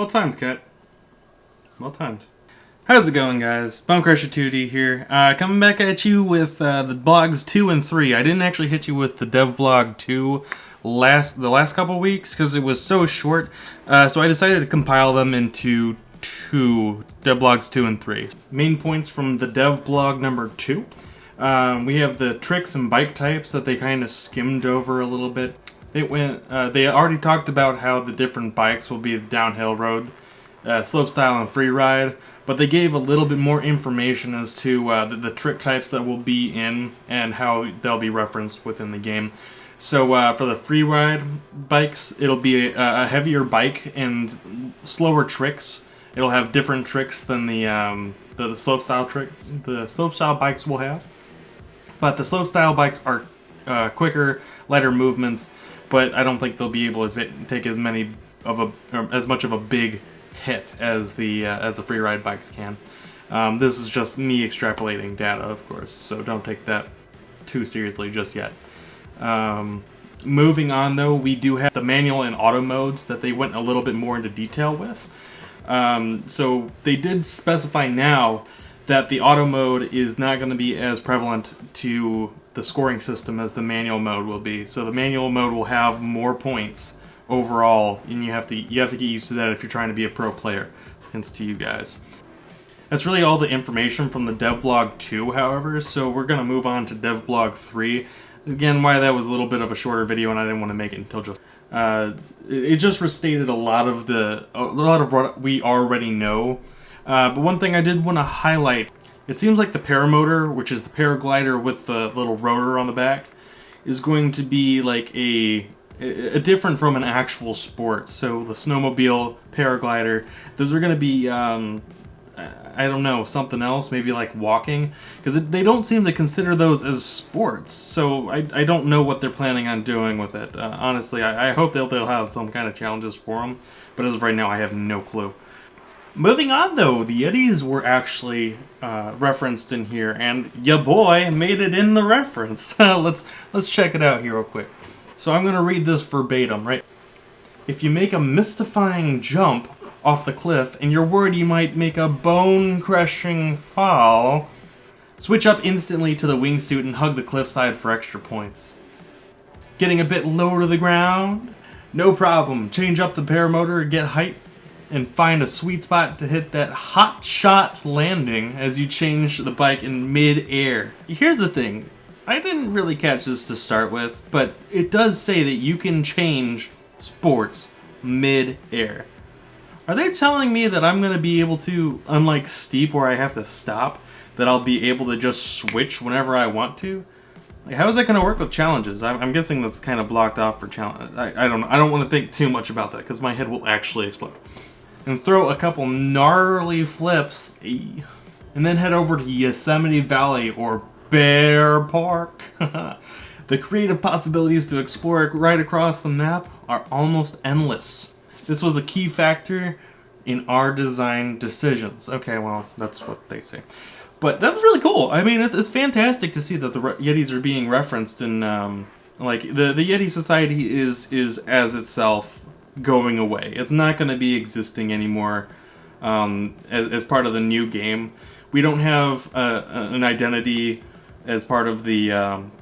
Well timed, Cat. Well timed. How's it going, guys? Bonecrusher2D here. Coming back at you with the blogs 2 and 3. I didn't actually hit you with the devblog 2 the last couple weeks because it was so short. So I decided to compile them into devblogs 2 and 3. Main points from the devblog number 2. We have the tricks and bike types that they kind of skimmed over a little bit. They already talked about how the different bikes will be the downhill road, slopestyle, and freeride, but they gave a little bit more information as to the trick types that will be in and how they'll be referenced within the game. So for the freeride bikes, it'll be a heavier bike and slower tricks. It'll have different tricks than the slopestyle bikes will have. But the slopestyle bikes are quicker, lighter movements, but I don't think they'll be able to take as much of a big hit as the freeride bikes can. This is just me extrapolating data, of course, so don't take that too seriously just yet. Moving on, though, we do have the manual and auto modes that they went a little bit more into detail with. So they did specify now that the auto mode is not going to be as prevalent to the scoring system as the manual mode will be. So the manual mode will have more points overall, and you have to get used to that if you're trying to be a pro player. Hence to you guys. That's really all the information from the devblog 2, however, so we're going to move on to devblog 3. Again, why that was a little bit of a shorter video and I didn't want to make it until just... it just restated a lot of what we already know. But one thing I did want to highlight, it seems like the paramotor, which is the paraglider with the little rotor on the back, is going to be like a different from an actual sport. So the snowmobile, paraglider, those are going to be, I don't know, something else, maybe like walking, because they don't seem to consider those as sports. So I don't know what they're planning on doing with it. Honestly, I hope they'll have some kind of challenges for them, but as of right now, I have no clue. Moving on, though, the Yetis were actually referenced in here, and ya boy made it in the reference. Let's check it out here real quick. So I'm going to read this verbatim, right? If you make a mystifying jump off the cliff and you're worried you might make a bone-crushing fall, switch up instantly to the wingsuit and hug the cliffside for extra points. Getting a bit low to the ground? No problem. Change up the paramotor, get height, and find a sweet spot to hit that hot shot landing as you change the bike in mid-air. Here's the thing. I didn't really catch this to start with, but it does say that you can change sports mid-air. Are they telling me that I'm going to be able to, unlike Steep where I have to stop, that I'll be able to just switch whenever I want to? Like, how is that going to work with challenges? I'm guessing that's kind of blocked off for challenge. I don't want to think too much about that because my head will actually explode. And throw a couple gnarly flips, and then head over to Yosemite Valley or Bear Park. The creative possibilities to explore right across the map are almost endless. This was a key factor in our design decisions. Okay, well, that's what they say. But that was really cool. I mean, it's fantastic to see that the Yetis are being referenced in, like, the Yeti Society is as itself going away. It's not going to be existing anymore as part of the new game. We don't have an identity as part of the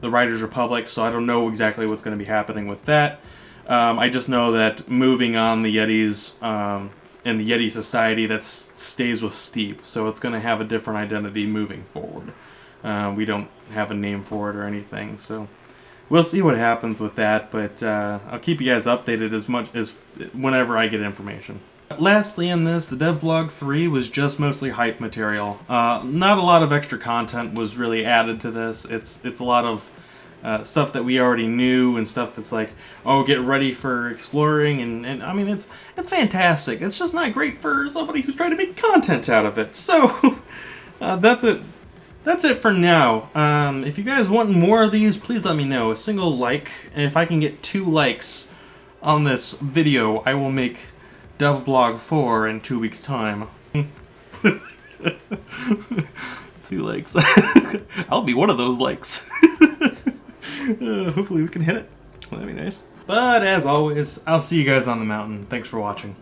Riders Republic, so I don't know exactly what's going to be happening with that. I just know that moving on the Yetis and the Yeti Society, that stays with Steep, so it's going to have a different identity moving forward. We don't have a name for it or anything, so we'll see what happens with that, but I'll keep you guys updated as much as whenever I get information. Lastly in this, the devblog 3 was just mostly hype material. Not a lot of extra content was really added to this. It's a lot of stuff that we already knew and stuff that's like, oh, get ready for exploring, and I mean, it's fantastic. It's just not great for somebody who's trying to make content out of it. So that's it. That's it for now. If you guys want more of these, please let me know. A single like, and if I can get 2 likes on this video, I will make devblog 4 in 2 weeks' time. 2 likes. I'll be one of those likes. Hopefully we can hit it. Well, that'd be nice. But as always, I'll see you guys on the mountain. Thanks for watching.